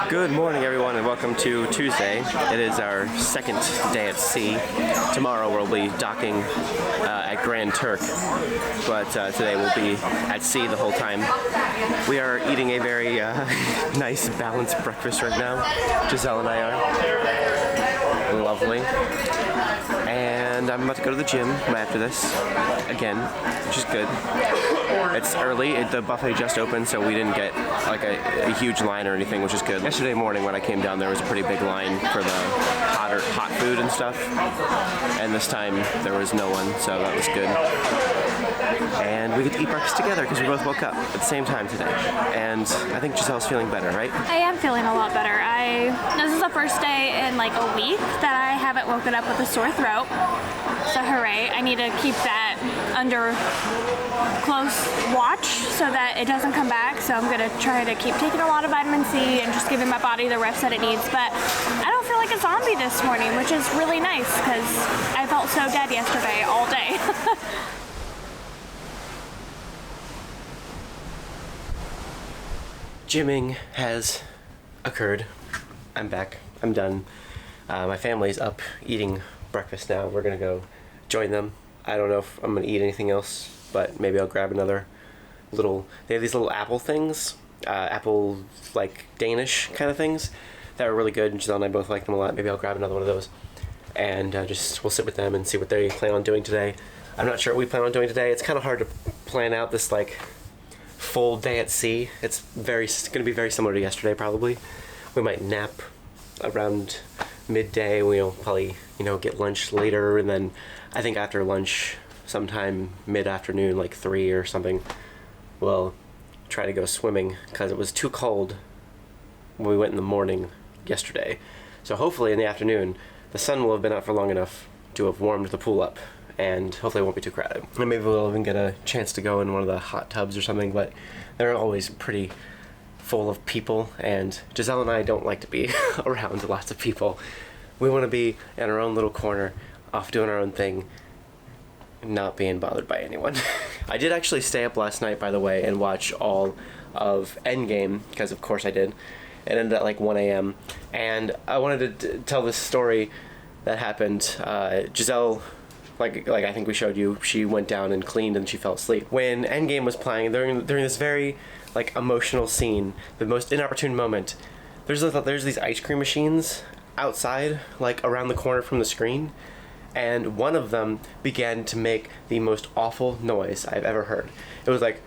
Good morning, everyone, and welcome to Tuesday. It is our second day at sea. Tomorrow we'll be docking at Grand Turk, but today we'll be at sea the whole time. We are eating a very nice, balanced breakfast right now. Giselle and I are. Lovely. And I'm about to go to the gym after this, again, which is good. It's early, the buffet just opened, so we didn't get like a huge line or anything, which is good. Yesterday morning when I came down, there was a pretty big line for the hot food and stuff, and this time there was no one, so that was good. And we get to eat breakfast together because we both woke up at the same time today. And I think Giselle's feeling better, right? I am feeling a lot better. This is the first day in like a week that I haven't woken up with a sore throat. So hooray, I need to keep that under close watch so that it doesn't come back. So I'm gonna try to keep taking a lot of vitamin C and just giving my body the rest that it needs. But I don't feel like a zombie this morning, which is really nice because I felt so dead yesterday all day. Gymming has occurred. I'm back. I'm done. My family's up eating breakfast now. We're gonna go join them. I don't know if I'm gonna eat anything else, but maybe I'll grab another little. They have these little apple things, apple like Danish kind of things that are really good. Giselle and I both like them a lot. Maybe I'll grab another one of those, and we'll sit with them and see what they plan on doing today. I'm not sure what we plan on doing today. It's kind of hard to plan out this like full day at sea. It's going to be very similar to yesterday probably. We might nap around midday. We'll probably, get lunch later, and then I think after lunch, sometime mid-afternoon, like 3 or something, we'll try to go swimming because it was too cold when we went in the morning yesterday. So hopefully in the afternoon, the sun will have been out for long enough to have warmed the pool up, and hopefully it won't be too crowded. And maybe we'll even get a chance to go in one of the hot tubs or something, but they're always pretty full of people, and Giselle and I don't like to be around lots of people. We want to be in our own little corner, off doing our own thing, not being bothered by anyone. I did actually stay up last night, by the way, and watch all of Endgame, because of course I did. It ended at like 1 a.m. And I wanted to tell this story that happened. Giselle, like I think we showed you, she went down and cleaned and she fell asleep. When Endgame was playing, during this very like emotional scene, the most inopportune moment, there's these ice cream machines outside, like around the corner from the screen, and one of them began to make the most awful noise I've ever heard. It was like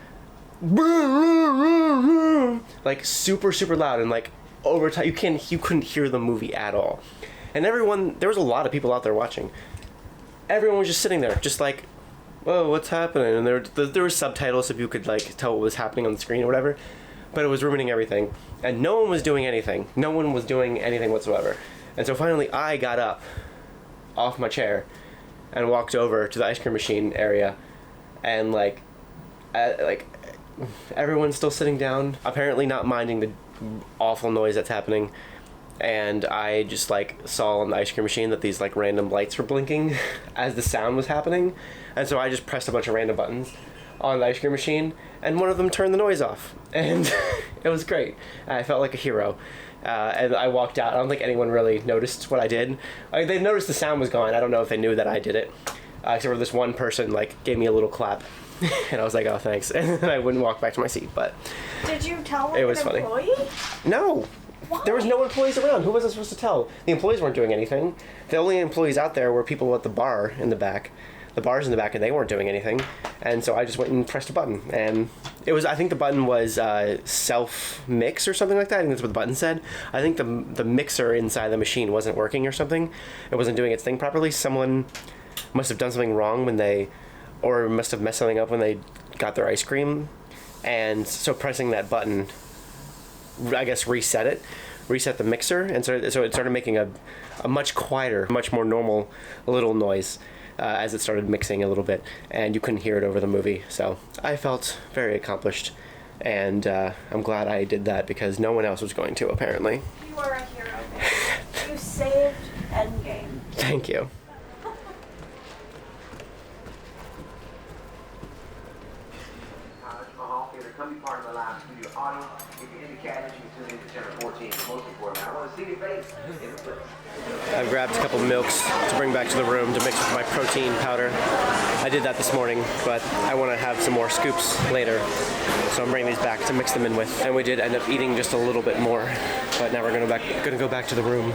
super loud, and like over time you couldn't hear the movie at all. And there was a lot of people out there watching. Everyone was just sitting there, just like, whoa, what's happening? And there were subtitles so people could like tell what was happening on the screen or whatever, but it was ruining everything. And no one was doing anything. No one was doing anything whatsoever. And so finally I got up off my chair and walked over to the ice cream machine area, and everyone's still sitting down, apparently not minding the awful noise that's happening. And I just saw on the ice cream machine that these random lights were blinking as the sound was happening, and so I just pressed a bunch of random buttons on the ice cream machine, and one of them turned the noise off, and it was great. I felt like a hero. And I walked out. I don't think anyone really noticed what I did. They noticed the sound was gone. I don't know if they knew that I did it, except for this one person gave me a little clap, and I was like, oh, thanks, and then I wouldn't walk back to my seat. But did you tell it was funny. Employee? No. Why? There was no employees around. Who was I supposed to tell? The employees weren't doing anything. The only employees out there were people at the bar in the back. The bar's in the back, and they weren't doing anything. And so I just went and pressed a button. And I think the button was self-mix or something like that. I think that's what the button said. I think the mixer inside the machine wasn't working or something. It wasn't doing its thing properly. Someone must have done something wrong or must have messed something up when they got their ice cream. And so pressing that button, I guess, reset the mixer, and so it started making a much quieter, much more normal little noise as it started mixing a little bit, and you couldn't hear it over the movie. So I felt very accomplished, and I'm glad I did that because no one else was going to, apparently. You are a hero. You saved Endgame. Thank you. Come be part of the lab studio. I've grabbed a couple of milks to bring back to the room to mix with my protein powder. I did that this morning, but I want to have some more scoops later. So I'm bringing these back to mix them in with. And we did end up eating just a little bit more, but now we're gonna go back to the room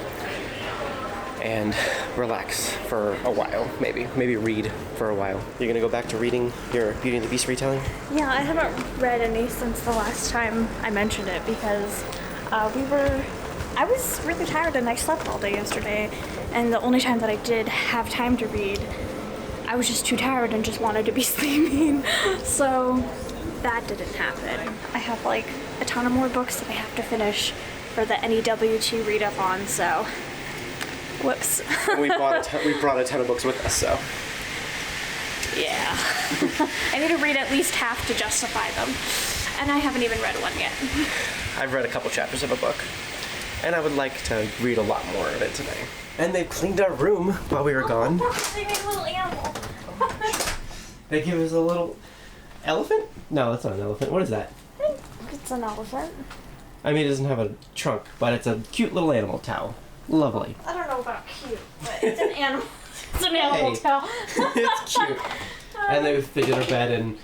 and relax for a while, maybe read for a while. You're gonna go back to reading your Beauty and the Beast retelling? Yeah, I haven't read any since the last time I mentioned it because I was really tired and I slept all day yesterday, and the only time that I did have time to read, I was just too tired and just wanted to be sleeping. So that didn't happen. I have like a ton of more books that I have to finish for the NEWT readathon, so whoops. We brought a ton of books with us, so. Yeah. I need to read at least half to justify them. And I haven't even read one yet. I've read a couple chapters of a book, and I would like to read a lot more of it today. And they've cleaned our room while we were gone. They made a little animal. They give us a little elephant? No, that's not an elephant. What is that? It's an elephant. I mean, it doesn't have a trunk, but it's a cute little animal towel. Lovely. I don't know about cute, but it's an animal. It's an animal towel. It's cute. And they did our bed, and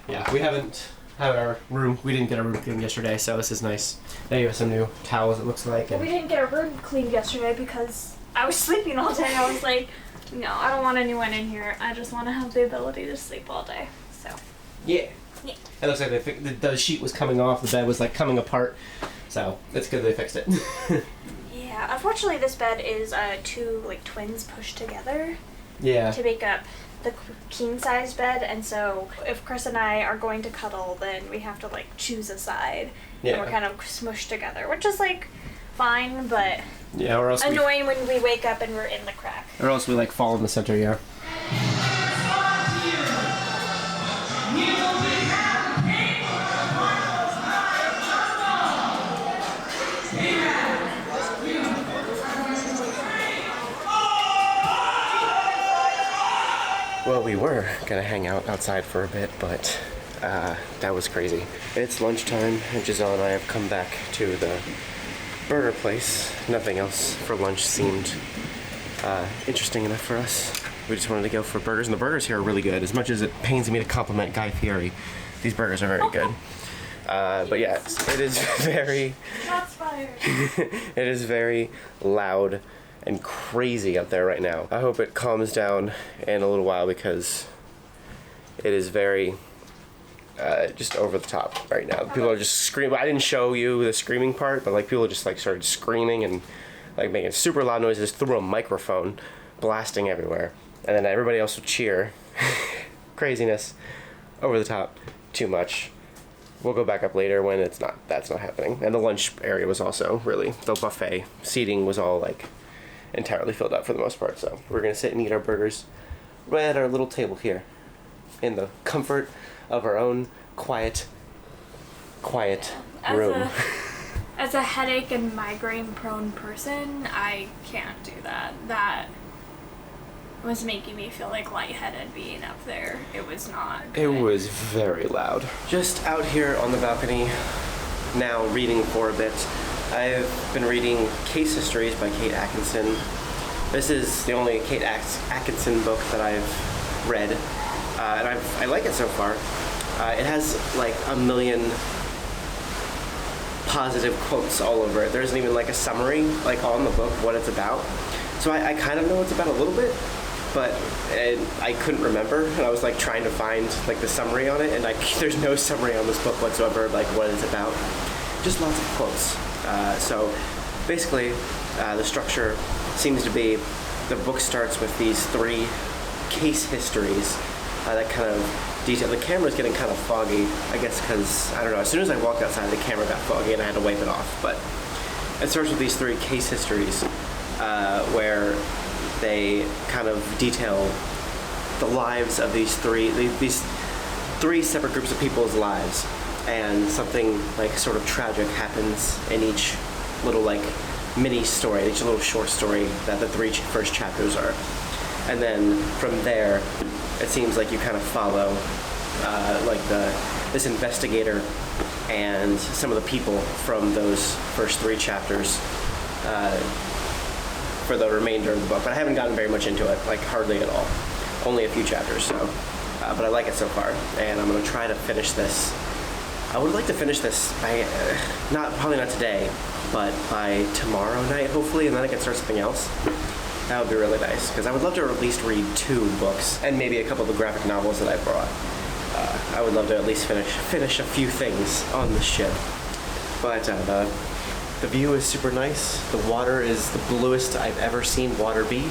yeah, we haven't had our room. We didn't get our room cleaned yesterday, so this is nice. They gave us some new towels, it looks like. We didn't get our room cleaned yesterday because I was sleeping all day. I was like, no, I don't want anyone in here. I just want to have the ability to sleep all day. So. Yeah. It looks like the sheet was coming off. The bed was like coming apart. So it's good they fixed it. Yeah, unfortunately this bed is two like twins pushed together. Yeah. To make up the king size bed, and so if Chris and I are going to cuddle, then we have to like choose a side. Yeah. And we're kind of smushed together, which is like fine, but yeah, or else annoying when we wake up and we're in the crack. Or else we like fall in the center, yeah. Well, we were gonna hang out outside for a bit, but that was crazy. It's lunchtime, and Giselle and I have come back to the burger place. Nothing else for lunch seemed interesting enough for us. We just wanted to go for burgers, and the burgers here are really good. As much as it pains me to compliment Guy Fieri, these burgers are very good. But yeah, it is very... Shots fired. It is very loud and crazy out there right now. I hope it calms down in a little while because it is very just over the top right now. People are just screaming. I didn't show you the screaming part, but like people just like started screaming and like making super loud noises through a microphone, blasting everywhere. And then everybody else would cheer. Craziness. Over the top. Too much. We'll go back up later when that's not happening. And the lunch area was also really, the buffet seating was all like entirely filled up for the most part. So we're gonna sit and eat our burgers right at our little table here in the comfort of our own quiet room. As a headache and migraine prone person, I can't do that. That was making me feel like lightheaded being up there. It was not good. It was very loud. Just out here on the balcony now reading for a bit. I've been reading Case Histories by Kate Atkinson. This is the only Kate Atkinson book that I've read, and I like it so far. It has like a million positive quotes all over it. There isn't even like a summary like on the book what it's about. So I kind of know what it's about a little bit, but I couldn't remember, and I was like trying to find like the summary on it, and there's no summary on this book whatsoever, like what it's about. Just lots of quotes. So basically, the structure seems to be the book starts with these three case histories that kind of detail. The camera's getting kind of foggy, I guess, because I don't know. As soon as I walked outside, the camera got foggy, and I had to wipe it off. But it starts with these three case histories where they kind of detail the lives of these three separate groups of people's lives. And something like sort of tragic happens in each little like mini story, each little short story that the three first chapters are. And then from there, it seems like you kind of follow like this investigator and some of the people from those first 3 chapters for the remainder of the book. But I haven't gotten very much into it, like hardly at all. Only a few chapters, so. But I like it so far, and I'm gonna try to finish this. I would like to finish this by, probably not today, but by tomorrow night, hopefully, and then I can start something else. That would be really nice, because I would love to at least read 2 books, and maybe a couple of the graphic novels that I brought. I would love to at least finish a few things on the ship. But the view is super nice. The water is the bluest I've ever seen water be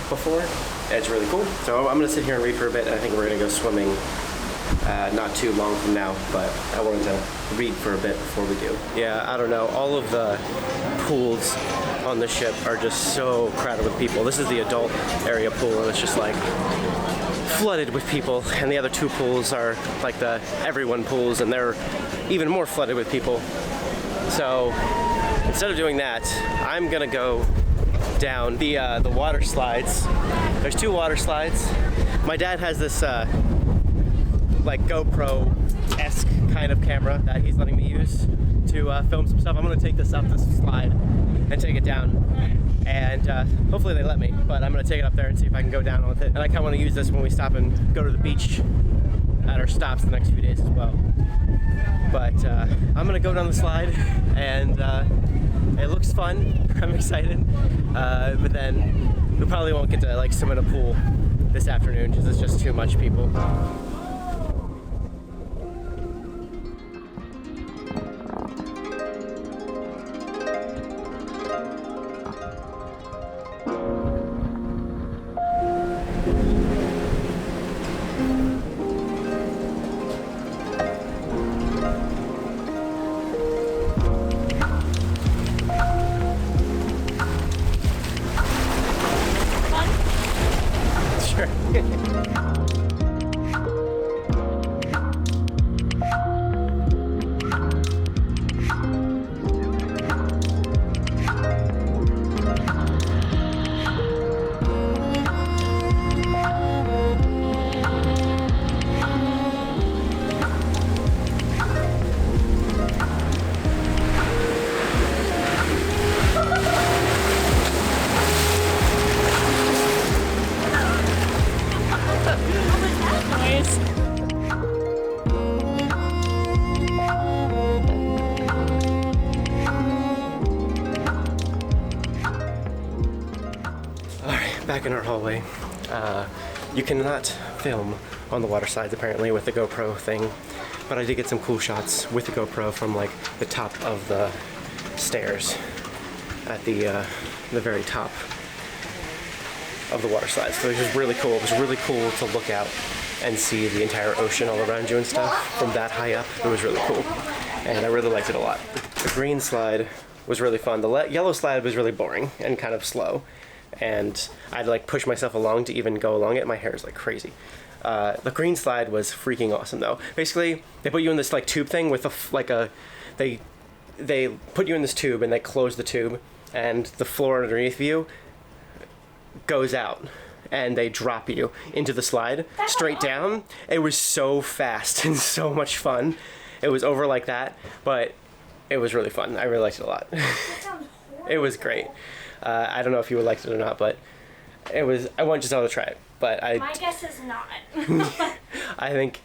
before. It's really cool. So I'm gonna sit here and read for a bit, and I think we're gonna go swimming not too long from now, but I wanted to read for a bit before we do. Yeah, I don't know. All of the pools on the ship are just so crowded with people. This is the adult area pool, and it's just like flooded with people, and the other 2 pools are like the everyone pools, and they're even more flooded with people. So instead of doing that, I'm gonna go down the water slides. There's 2 water slides. My dad has this like GoPro-esque kind of camera that he's letting me use to film some stuff. I'm gonna take this up this slide and take it down, and hopefully they let me, but I'm gonna take it up there and see if I can go down with it. And I kinda wanna use this when we stop and go to the beach at our stops the next few days as well. But I'm gonna go down the slide, and it looks fun. I'm excited, but then we probably won't get to like swim in a pool this afternoon because it's just too much people. Back in our hallway. You cannot film on the water slides apparently with the GoPro thing, but I did get some cool shots with the GoPro from like the top of the stairs at the very top of the water slides. So it was just really cool. It was really cool to look out and see the entire ocean all around you and stuff from that high up. It was really cool, and I really liked it a lot. The green slide was really fun. The yellow slide was really boring and kind of slow, and I'd like push myself along to even go along it. My hair is like crazy. The green slide was freaking awesome though. Basically, they put you in this like tube thing with they put you in this tube and they close the tube, and the floor underneath you goes out, and they drop you into the slide straight down. It was so fast and so much fun. It was over like that, but it was really fun. I really liked it a lot. That sounds horrible. It was great. I don't know if you would like it or not, but I want Giselle to try it. But my guess is not. I think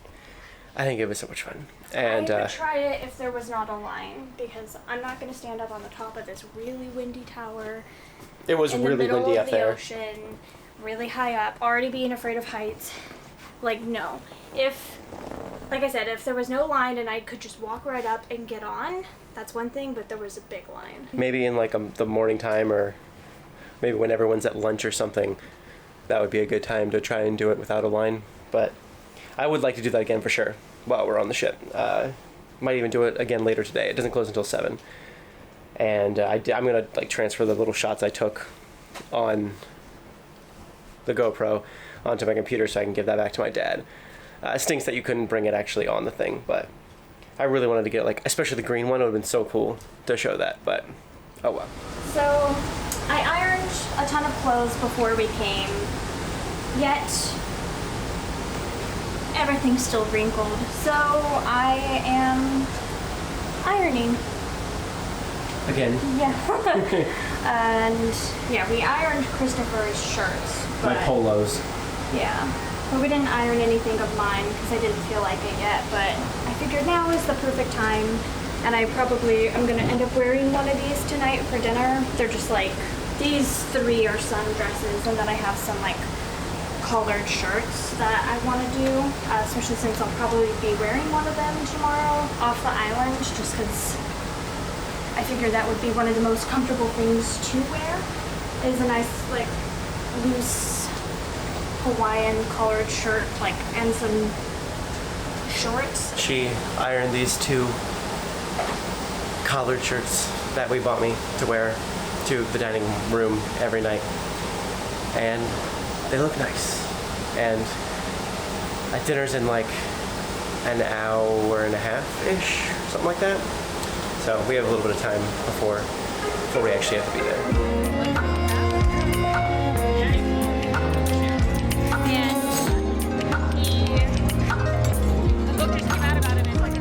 it was so much fun. And I would try it if there was not a line, because I'm not going to stand up on the top of this really windy tower. It was really windy up there. In the ocean, really high up, already being afraid of heights. Like, no. Like I said, if there was no line and I could just walk right up and get on, that's one thing, but there was a big line. Maybe in like the morning time, or maybe when everyone's at lunch or something, that would be a good time to try and do it without a line. But I would like to do that again for sure while we're on the ship. Might even do it again later today. It doesn't close until 7. And I'm gonna like transfer the little shots I took on the GoPro onto my computer so I can give that back to my dad. It stinks that you couldn't bring it actually on the thing, but I really wanted to get like, especially the green one. It would have been so cool to show that, but oh well. So I ironed a ton of clothes before we came, yet everything's still wrinkled. So I am ironing. Again. Yeah. And yeah, we ironed Christopher's shirts. My polos. Yeah. But we didn't iron anything of mine because I didn't feel like it yet. But I figured now is the perfect time. And I'm going to end up wearing one of these tonight for dinner. They're just like, these 3 are sundresses. And then I have some like collared shirts that I want to do. Especially since I'll probably be wearing one of them tomorrow off the island. Just because I figured that would be one of the most comfortable things to wear, is a nice, like, loose Hawaiian collared shirt, like, and some shorts. She ironed these 2 collared shirts that we bought me to wear to the dining room every night. And they look nice. And dinner's in like an hour and a half-ish, something like that. So we have a little bit of time before we actually have to be there. The book just came out about him in like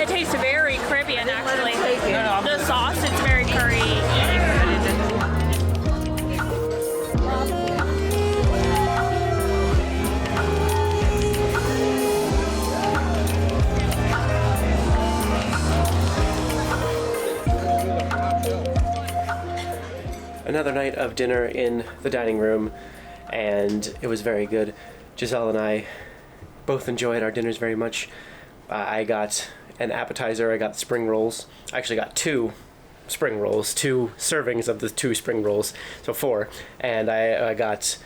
It tastes very Caribbean, actually. The sauce, it's very curry. Another night of dinner in the dining room, and it was very good. Giselle and I both enjoyed our dinners very much. I got an appetizer. I got spring rolls. I actually got 2 spring rolls, 2 servings of the 2 spring rolls, so 4. And I got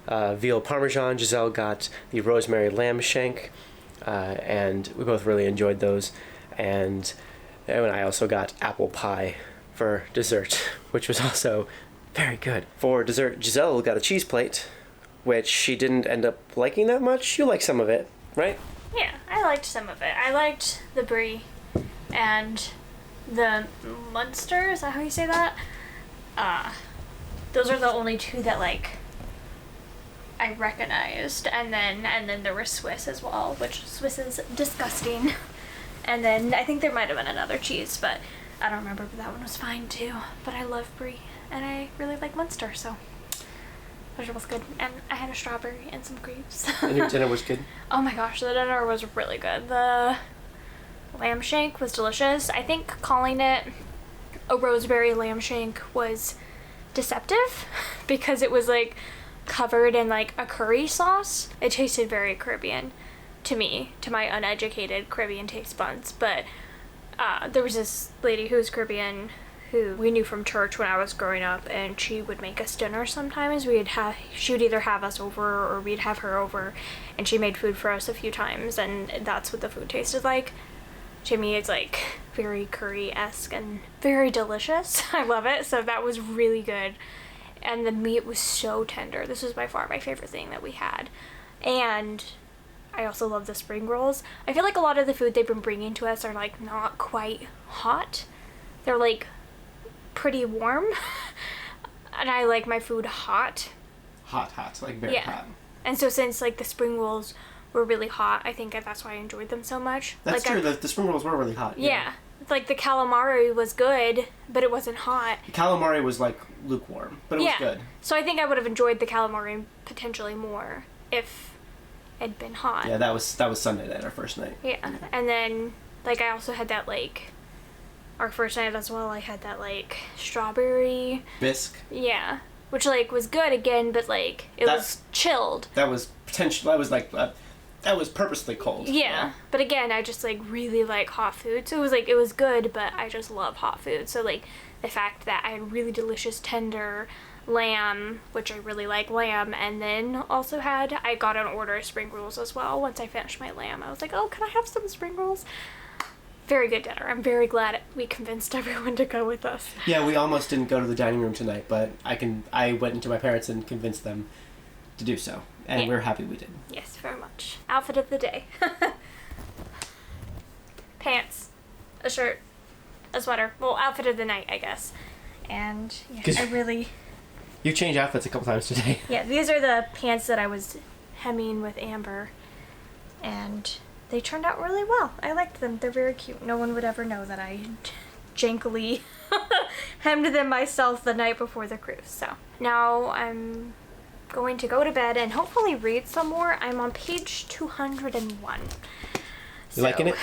veal parmesan. Giselle got the rosemary lamb shank, and we both really enjoyed those. And I also got apple pie for dessert, which was also very good. For dessert, Giselle got a cheese plate, which she didn't end up liking that much. You like some of it, right? Yeah, I liked some of it. I liked the brie and the Munster. Is that how you say that? Those are the only 2 that like I recognized, and then there was Swiss as well, which Swiss is disgusting. And then I think there might have been another cheese, but I don't remember. But that one was fine too. But I love brie, and I really like Munster, so. Which was good. And I had a strawberry and some grapes. And your dinner was good? Oh my gosh, the dinner was really good. The lamb shank was delicious. I think calling it a rosemary lamb shank was deceptive because it was like covered in like a curry sauce. It tasted very Caribbean to me, to my uneducated Caribbean taste buds. But there was this lady who was Caribbean who we knew from church when I was growing up, and she would make us dinner sometimes. She would either have us over or we'd have her over, and she made food for us a few times, and that's what the food tasted like. To me, it's like very curry-esque and very delicious. I love it. So that was really good. And the meat was so tender. This was by far my favorite thing that we had. And I also love the spring rolls. I feel like a lot of the food they've been bringing to us are like not quite hot. They're like pretty warm. And I like my food hot. Hot, like very hot. And so since like the spring rolls were really hot, I think that's why I enjoyed them so much. That's like, true. The spring rolls were really hot. Yeah. Like the calamari was good, but it wasn't hot. The calamari was like lukewarm, but it was good. So I think I would have enjoyed the calamari potentially more if it had been hot. Yeah, that was Sunday night, our first night. Yeah. And then like I also had that like our first night as well, I had that like strawberry bisque. Yeah. Which like was good again, but like it was chilled. That was that was purposely cold. Yeah. But again, I just like really like hot food. So it was like, it was good, but I just love hot food. So like the fact that I had really delicious tender lamb, which I really like lamb, and then also I got an order of spring rolls as well. Once I finished my lamb, I was like, oh, can I have some spring rolls? Very good dinner. I'm very glad we convinced everyone to go with us. Yeah, we almost didn't go to the dining room tonight, but I went into my parents and convinced them to do so. And we're happy we did. Yes, very much. Outfit of the day. Pants, a shirt, a sweater. Well, outfit of the night, I guess. And yeah, I really... You changed outfits a couple times today. Yeah, these are the pants that I was hemming with Amber. And they turned out really well. I liked them. They're very cute. No one would ever know that I jankily hemmed them myself the night before the cruise. So now I'm going to go to bed and hopefully read some more. I'm on page 201. You liking it?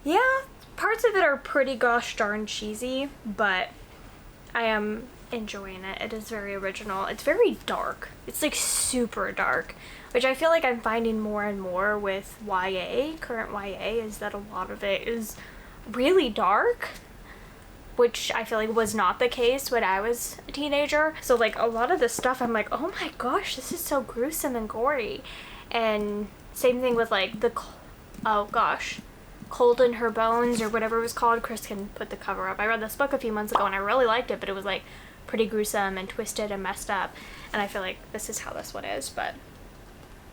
Yeah, parts of it are pretty gosh darn cheesy, but I am enjoying it. It is very original. It's very dark. It's like super dark, which I feel like I'm finding more and more with YA, current YA, is that a lot of it is really dark, which I feel like was not the case when I was a teenager. So like a lot of this stuff I'm like, oh my gosh, this is so gruesome and gory. And same thing with like the, oh gosh, Cold in Her Bones or whatever it was called. Chris can put the cover up. I read this book a few months ago and I really liked it, but it was like pretty gruesome and twisted and messed up. And I feel like this is how this one is, but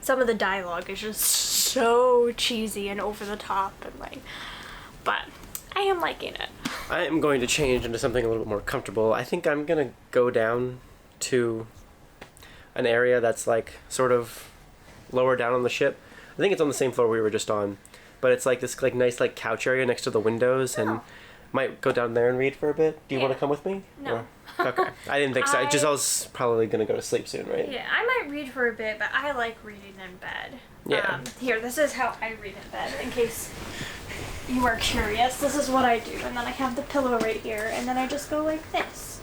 some of the dialogue is just so cheesy and over the top and like, but I am liking it. I am going to change into something a little bit more comfortable. I think I'm going to go down to an area that's like sort of lower down on the ship. I think it's on the same floor we were just on, but it's like this like nice like couch area next to the windows, and might go down there and read for a bit. Do you want to come with me? No. Or? Okay. I didn't think so. I was probably going to go to sleep soon, right? Yeah, I might read for a bit, but I like reading in bed. Yeah. Here, this is how I read in bed, in case you are curious. This is what I do, and then I have the pillow right here, and then I just go like this.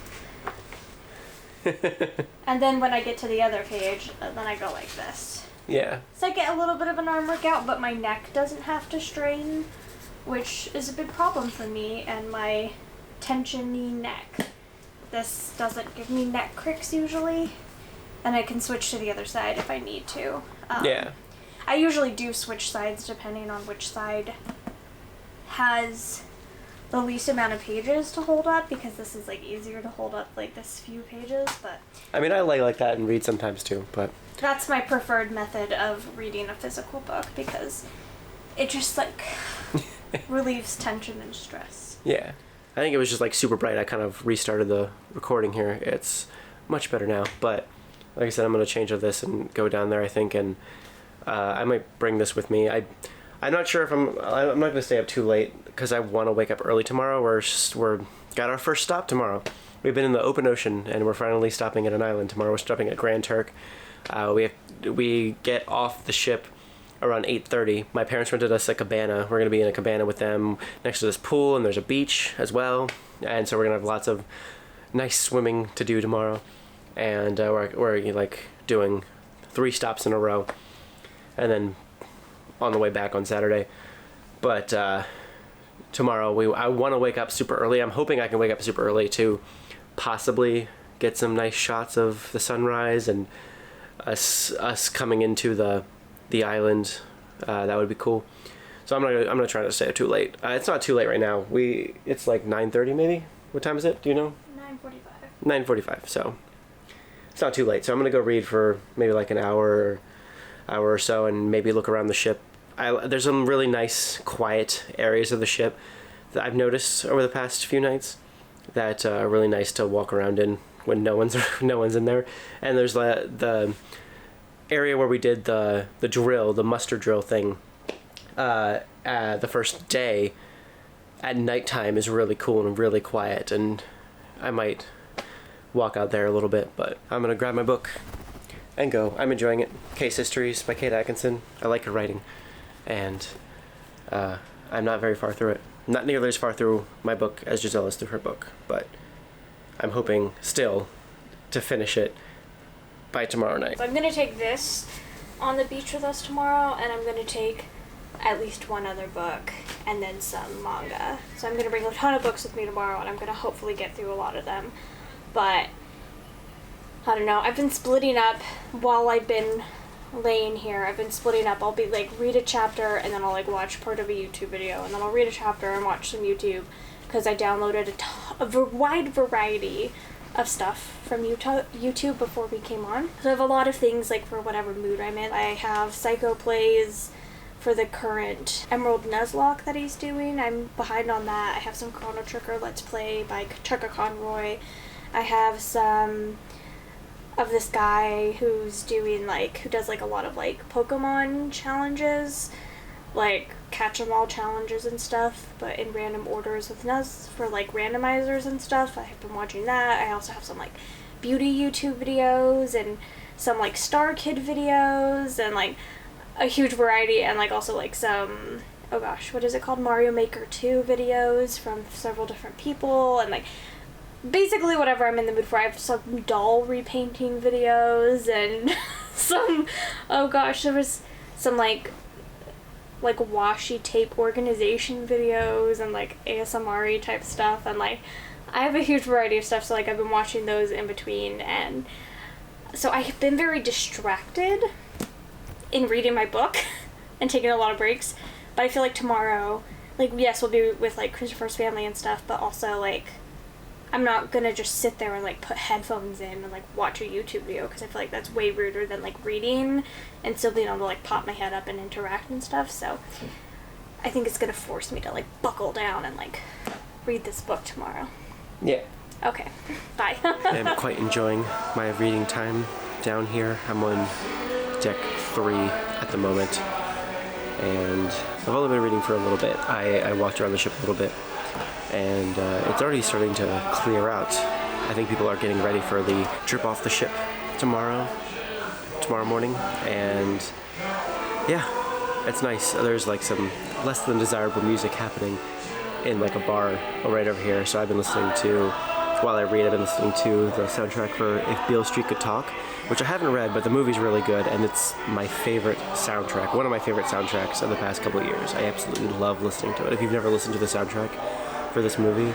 And then when I get to the other page, then I go like this. Yeah. So I get a little bit of an arm workout, but my neck doesn't have to strain, which is a big problem for me and my tensiony neck. This doesn't give me neck cricks usually, and I can switch to the other side if I need to. Yeah. I usually do switch sides depending on which side has the least amount of pages to hold up, because this is like easier to hold up like this few pages, but I mean, I like that and read sometimes too, but that's my preferred method of reading a physical book, because it just like relieves tension and stress. yeah. I think it was just like super bright. I kind of restarted the recording here. It's much better now, but like I said, I'm going to change of this and go down there, I think, and I might bring this with me. I'm not sure if I'm not going to stay up too late because I want to wake up early tomorrow. We're got our first stop tomorrow. We've been in the open ocean and we're finally stopping at an island tomorrow. We're stopping at Grand Turk. We get off the ship around 8:30. My parents rented us a cabana. We're going to be in a cabana with them next to this pool, and there's a beach as well. And so we're going to have lots of nice swimming to do tomorrow. And we're like doing 3 stops in a row, and then on the way back on Saturday. But tomorrow I want to wake up super early. I'm hoping I can wake up super early to possibly get some nice shots of the sunrise and us coming into the island. That would be cool. So I'm gonna try not to stay up too late. It's not too late right now. It's like 9:30 maybe. What time is it? Do you know? 9:45. 9:45. So it's not too late. So I'm gonna go read for maybe like an hour or so, and maybe look around the ship. There's some really nice quiet areas of the ship that I've noticed over the past few nights that are really nice to walk around in when no one's in there. And there's the area where we did the muster drill thing the first day at nighttime is really cool and really quiet, and I might walk out there a little bit, but I'm gonna grab my book and go. I'm enjoying it. Case Histories by Kate Atkinson. I like her writing, and I'm not very far through it. Not nearly as far through my book as Giselle is through her book, but I'm hoping still to finish it by tomorrow night. So I'm going to take this on the beach with us tomorrow, and I'm going to take at least one other book and then some manga. So I'm going to bring a ton of books with me tomorrow, and I'm going to hopefully get through a lot of them. But I don't know. I've been splitting up while I've been laying here. I've been splitting up. I'll be like read a chapter and then I'll like watch part of a YouTube video, and then I'll read a chapter and watch some YouTube, because I downloaded a wide variety of stuff from YouTube before we came on. So I have a lot of things like for whatever mood I'm in. I have Psycho Plays for the current Emerald Nuzlocke that he's doing. I'm behind on that. I have some Chrono Trigger Let's Play by Chugga Conroy. I have some of this guy who's doing who does a lot of Pokemon challenges, catch 'em all challenges and stuff, but in random orders with Nuz for randomizers and stuff. I have been watching that. I also have some beauty YouTube videos and some Star Kid videos and a huge variety, and also some, oh gosh, what is it called, Mario Maker 2 videos from several different people, and basically whatever I'm in the mood for. I have some doll repainting videos and some, oh gosh, there was some washi tape organization videos and ASMR type stuff, and I have a huge variety of stuff, so I've been watching those in between, and so I have been very distracted in reading my book and taking a lot of breaks, but I feel tomorrow, yes, we'll be with Christopher's family and stuff, but also I'm not gonna just sit there and put headphones in and watch a YouTube video, because I feel that's way ruder than reading and still being able to pop my head up and interact and stuff. So I think it's gonna force me to buckle down and read this book tomorrow. Yeah. Okay. Bye. I'm quite enjoying my reading time down here. I'm on deck 3 at the moment, and I've only been reading for a little bit. I walked around the ship a little bit, and it's already starting to clear out. I think people are getting ready for the trip off the ship tomorrow morning, and yeah, it's nice. There's some less than desirable music happening in a bar right over here, so I've been listening to, while I read, I've been listening to the soundtrack for If Beale Street Could Talk, which I haven't read, but the movie's really good, and it's my favorite soundtrack, one of my favorite soundtracks of the past couple of years. I absolutely love listening to it. If you've never listened to the soundtrack for this movie,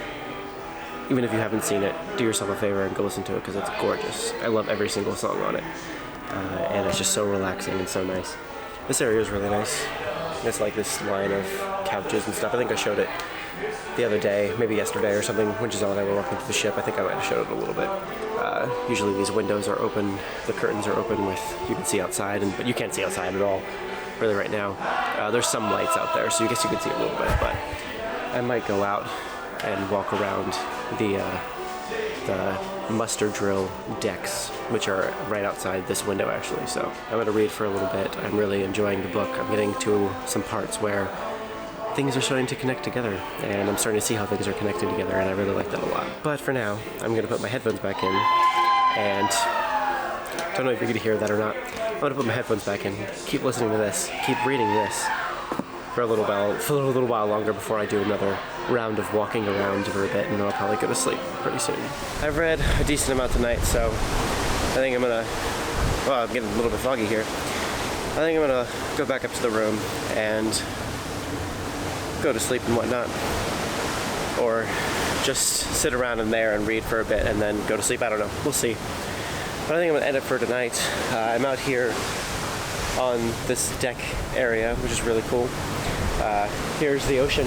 even if you haven't seen it, do yourself a favor and go listen to it, because it's gorgeous. I love every single song on it, and it's just so relaxing and so nice. This area is really nice. It's this line of couches and stuff. I think I showed it the other day, maybe yesterday or something, when Giselle and I were walking through the ship. I think I might have showed it a little bit. Usually these windows are open, the curtains are open you can see outside, but you can't see outside at all, really, right now. There's some lights out there, so I guess you can see a little bit, but I might go out and walk around the muster drill decks, which are right outside this window, actually. So I'm going to read for a little bit. I'm really enjoying the book. I'm getting to some parts where things are starting to connect together, and I'm starting to see how things are connecting together, and I really like that a lot. But for now, I'm going to put my headphones back in, and don't know if you're going to hear that or not. I'm going to put my headphones back in, keep listening to this, keep reading this for a little while longer before I do another round of walking around for a bit, and then I'll probably go to sleep pretty soon. I've read a decent amount tonight, so I think I'm going to, well, I'm getting a little bit foggy here. I think I'm going to go back up to the room and go to sleep and whatnot, or just sit around in there and read for a bit and then go to sleep. I don't know, we'll see. But I think I'm gonna end it for tonight. I'm out here on this deck area, which is really cool. Here's the ocean.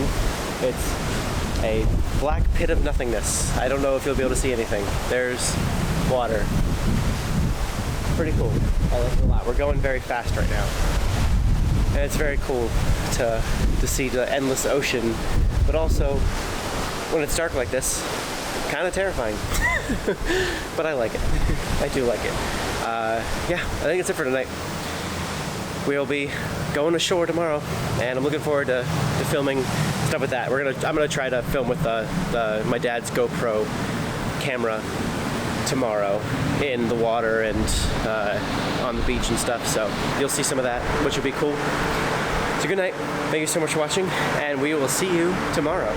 It's a black pit of nothingness. I don't know if you'll be able to see anything. There's water. Pretty cool. I like it a lot. We're going very fast right now, and it's very cool to see the endless ocean, but also when it's dark like this, kind of terrifying. But I like it. I do like it. Yeah, I think it's it for tonight. We'll be going ashore tomorrow, and I'm looking forward to filming stuff with that. I'm gonna try to film with my dad's GoPro camera tomorrow in the water and on the beach and stuff, so you'll see some of that, which will be cool. So good night, thank you so much for watching, and we will see you tomorrow.